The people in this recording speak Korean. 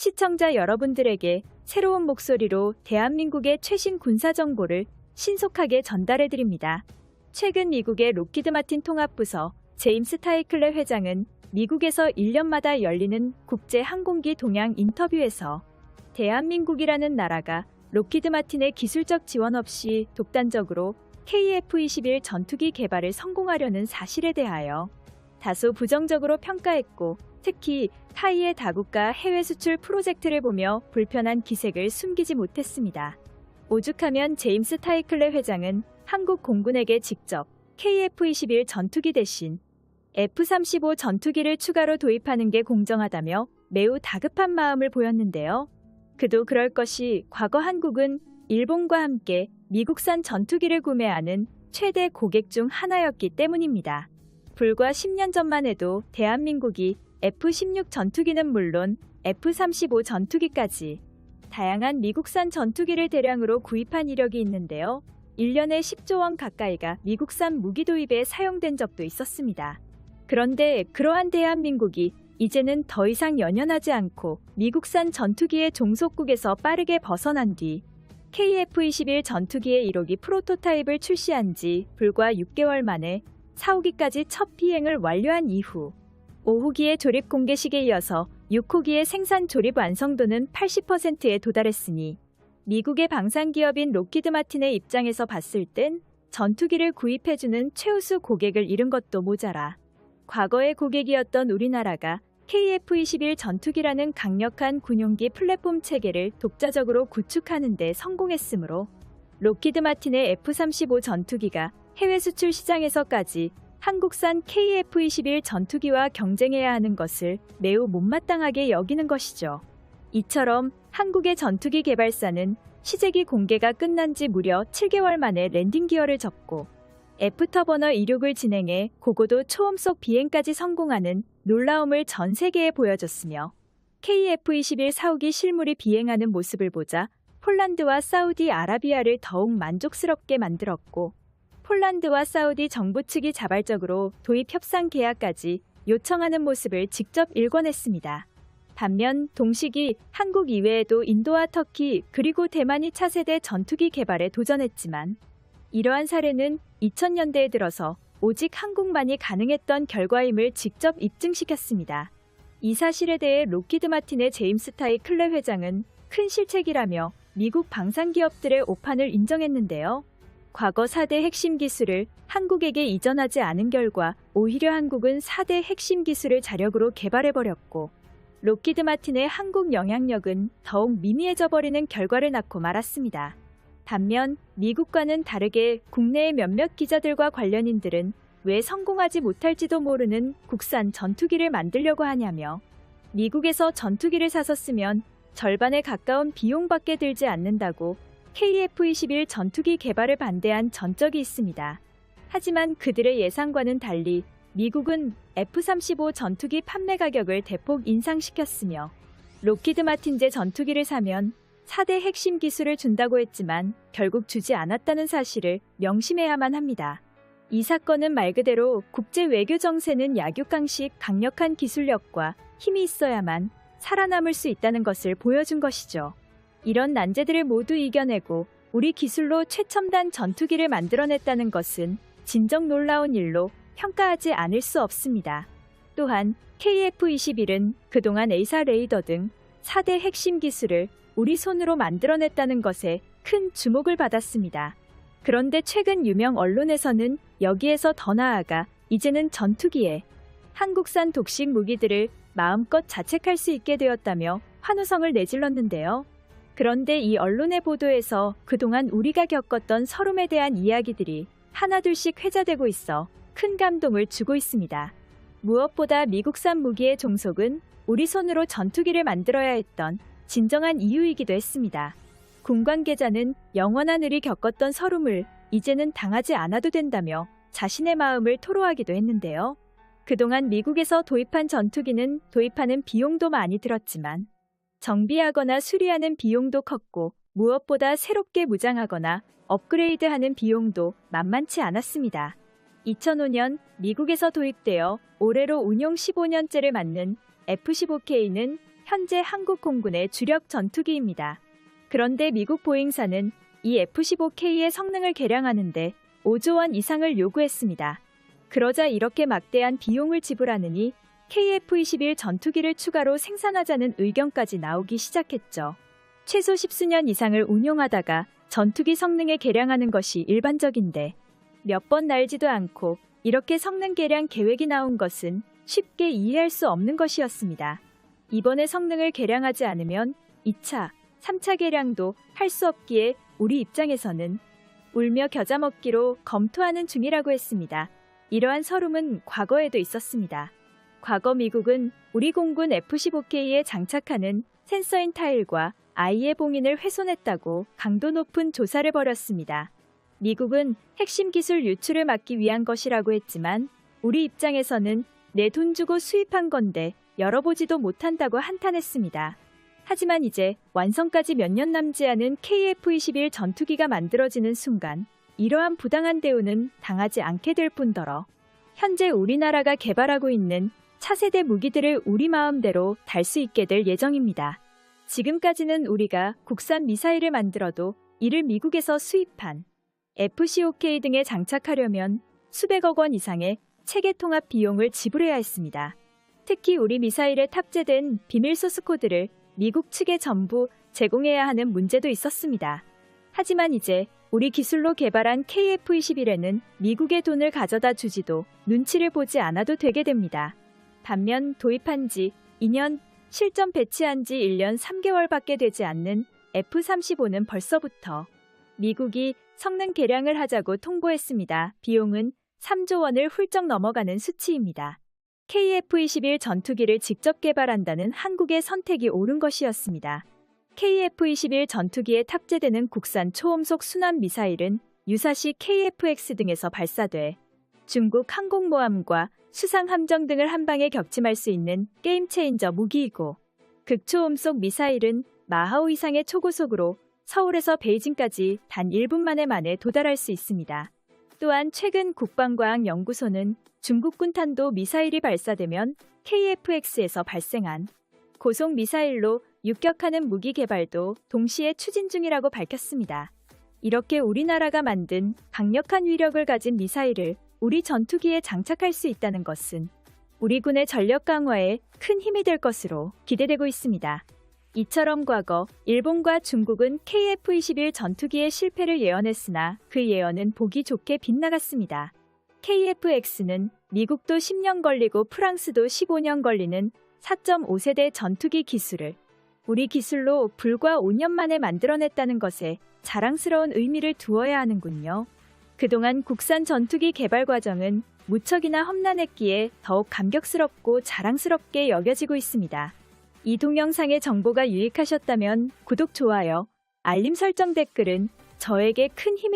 시청자 여러분들에게 새로운 목소리로 대한민국의 최신 군사 정보를 신속하게 전달해드립니다. 최근 미국의 록히드 마틴 통합부서 제임스 타이클레 회장은 미국에서 1년마다 열리는 국제 항공기 동향 인터뷰에서 대한민국이라는 나라가 록히드 마틴의 기술적 지원 없이 독단적으로 KF-21 전투기 개발을 성공하려는 사실에 대하여 다소 부정적으로 평가했고, 특히 타이의 다국가 해외 수출 프로젝트를 보며 불편한 기색을 숨기지 못했습니다. 오죽하면 제임스 타이클레 회장은 한국 공군에게 직접 KF-21 전투기 대신 F-35 전투기를 추가로 도입하는 게 공정하다며 매우 다급한 마음을 보였는데요. 그도 그럴 것이 과거 한국은 일본과 함께 미국산 전투기를 구매하는 최대 고객 중 하나였기 때문입니다. 불과 10년 전만 해도 대한민국이 F-16 전투기는 물론 F-35 전투기까지 다양한 미국산 전투기를 대량으로 구입한 이력이 있는데요. 1년에 10조 원 가까이가 미국산 무기 도입에 사용된 적도 있었습니다. 그런데 그러한 대한민국이 이제는 더 이상 연연하지 않고 미국산 전투기의 종속국에서 빠르게 벗어난 뒤 KF-21 전투기의 1호기 프로토타입을 출시한 지 불과 6개월 만에 4호기까지 첫 비행을 완료한 이후 5호기의 조립 공개식에 이어서 6호기의 생산 조립 완성도는 80%에 도달했으니 미국의 방산기업인 록히드 마틴의 입장에서 봤을 땐 전투기를 구입해주는 최우수 고객을 잃은 것도 모자라 과거의 고객이었던 우리나라가 KF-21 전투기라는 강력한 군용기 플랫폼 체계를 독자적으로 구축하는 데 성공했으므로 록히드 마틴의 F-35 전투기가 해외 수출 시장에서까지 한국산 KF-21 전투기와 경쟁해야 하는 것을 매우 못마땅하게 여기는 것이죠. 이처럼 한국의 전투기 개발사는 시제기 공개가 끝난 지 무려 7개월 만에 랜딩 기어를 접고 애프터버너 이륙을 진행해 고고도 초음속 비행까지 성공하는 놀라움을 전 세계에 보여줬으며 KF-21 4호기 실물이 비행하는 모습을 보자 폴란드와 사우디아라비아를 더욱 만족스럽게 만들었고, 폴란드와 사우디 정부 측이 자발적으로 도입 협상 계약까지 요청하는 모습을 직접 일궈냈습니다. 반면 동시기 한국 이외에도 인도와 터키 그리고 대만이 차세대 전투기 개발에 도전했지만 이러한 사례는 2000년대에 들어서 오직 한국만이 가능했던 결과임을 직접 입증시켰습니다. 이 사실에 대해 록히드 마틴의 제임스 타이클레 회장은 큰 실책이라며 미국 방산기업들의 오판을 인정했는데요. 과거 4대 핵심 기술을 한국에게 이전하지 않은 결과 오히려 한국은 4대 핵심 기술을 자력으로 개발해버렸고 록히드 마틴의 한국 영향력은 더욱 미미해져 버리는 결과를 낳고 말았습니다. 반면 미국과는 다르게 국내의 몇몇 기자들과 관련인들은 왜 성공하지 못할지도 모르는 국산 전투기를 만들려고 하냐며 미국에서 전투기를 사서 쓰면 절반에 가까운 비용밖에 들지 않는다고 KF-21 전투기 개발을 반대한 전적이 있습니다. 하지만 그들의 예상과는 달리 미국은 F-35 전투기 판매 가격을 대폭 인상시켰으며 록히드 마틴제 전투기를 사면 4대 핵심 기술을 준다고 했지만 결국 주지 않았다는 사실을 명심해야만 합니다. 이 사건은 말 그대로 국제 외교 정세는 약육강식 강력한 기술력과 힘이 있어야만 살아남을 수 있다는 것을 보여준 것이죠. 이런 난제들을 모두 이겨내고 우리 기술로 최첨단 전투기를 만들어냈다는 것은 진정 놀라운 일로 평가하지 않을 수 없습니다. 또한 KF-21은 그동안 A사 레이더 등 4대 핵심 기술을 우리 손으로 만들어냈다는 것에 큰 주목을 받았습니다. 그런데 최근 유명 언론에서는 여기에서 더 나아가 이제는 전투기에 한국산 독식 무기들을 마음껏 자책할 수 있게 되었다며 환호성을 내질렀는데요. 그런데 이 언론의 보도에서 그동안 우리가 겪었던 서름에 대한 이야기들이 하나둘씩 회자되고 있어 큰 감동을 주고 있습니다. 무엇보다 미국산 무기의 종속은 우리 손으로 전투기를 만들어야 했던 진정한 이유이기도 했습니다. 군 관계자는 영원한 을이 겪었던 서름을 이제는 당하지 않아도 된다며 자신의 마음을 토로하기도 했는데요. 그동안 미국에서 도입한 전투기는 도입하는 비용도 많이 들었지만 정비하거나 수리하는 비용도 컸고 무엇보다 새롭게 무장하거나 업그레이드하는 비용도 만만치 않았습니다. 2005년 미국에서 도입되어 올해로 운용 15년째를 맞는 F-15K는 현재 한국 공군의 주력 전투기입니다. 그런데 미국 보잉사는 이 F-15K의 성능을 개량하는데 5조 원 이상을 요구했습니다. 그러자 이렇게 막대한 비용을 지불하느니 KF-21 전투기를 추가로 생산하자는 의견까지 나오기 시작했죠. 최소 10수년 이상을 운용하다가 전투기 성능에 개량하는 것이 일반적인데 몇 번 날지도 않고 이렇게 성능 개량 계획이 나온 것은 쉽게 이해할 수 없는 것이었습니다. 이번에 성능을 개량하지 않으면 2차, 3차 개량도 할 수 없기에 우리 입장에서는 울며 겨자 먹기로 검토하는 중이라고 했습니다. 이러한 서름은 과거에도 있었습니다. 과거 미국은 우리 공군 F-15K에 장착하는 센서인 타일과 아이의 봉인을 훼손했다고 강도 높은 조사를 벌였습니다. 미국은 핵심 기술 유출을 막기 위한 것이라고 했지만 우리 입장에서는 내 돈 주고 수입한 건데 열어보지도 못한다고 한탄했습니다. 하지만 이제 완성까지 몇 년 남지 않은 KF-21 전투기가 만들어지는 순간 이러한 부당한 대우는 당하지 않게 될 뿐더러 현재 우리나라가 개발하고 있는 차세대 무기들을 우리 마음대로 달 수 있게 될 예정입니다. 지금까지는 우리가 국산 미사일을 만들어도 이를 미국에서 수입한 F-15K 등에 장착하려면 수백억 원 이상의 체계 통합 비용을 지불해야 했습니다. 특히 우리 미사일에 탑재된 비밀 소스 코드를 미국 측에 전부 제공해야 하는 문제도 있었습니다. 하지만 이제 우리 기술로 개발한 KF-21에는 미국의 돈을 가져다 주지도 눈치를 보지 않아도 되게 됩니다. 반면 도입한 지 2년, 실전 배치한 지 1년 3개월밖에 되지 않는 F-35는 벌써부터 미국이 성능 개량을 하자고 통보했습니다. 비용은 3조 원을 훌쩍 넘어가는 수치입니다. KF-21 전투기를 직접 개발한다는 한국의 선택이 옳은 것이었습니다. KF-21 전투기에 탑재되는 국산 초음속 순환 미사일은 유사시 KF-X 등에서 발사돼 중국 항공모함과 수상함정 등을 한 방에 격침할 수 있는 게임 체인저 무기이고 극초음속 미사일은 마하오 이상의 초고속으로 서울에서 베이징까지 단 1분 만에 도달할 수 있습니다. 또한 최근 국방과학연구소는 중국군 탄도 미사일이 발사되면 KF-X에서 발생한 고속 미사일로 육격하는 무기 개발도 동시에 추진 중이라고 밝혔습니다. 이렇게 우리나라가 만든 강력한 위력을 가진 미사일을 우리 전투기에 장착할 수 있다는 것은 우리 군의 전력 강화에 큰 힘이 될 것으로 기대되고 있습니다. 이처럼 과거 일본과 중국은 KF-21 전투기의 실패를 예언했으나 그 예언은 보기 좋게 빗나갔습니다. KF-X는 미국도 10년 걸리고 프랑스도 15년 걸리는 4.5세대 전투기 기술을 우리 기술로 불과 5년 만에 만들어냈다는 것에 자랑스러운 의미를 두어야 하는군요. 그동안 국산 전투기 개발 과정은 무척이나 험난했기에 더욱 감격스럽고 자랑스럽게 여겨지고 있습니다. 이 동영상의 정보가 유익하셨다면 구독, 좋아요, 알림 설정, 댓글은 저에게 큰 힘이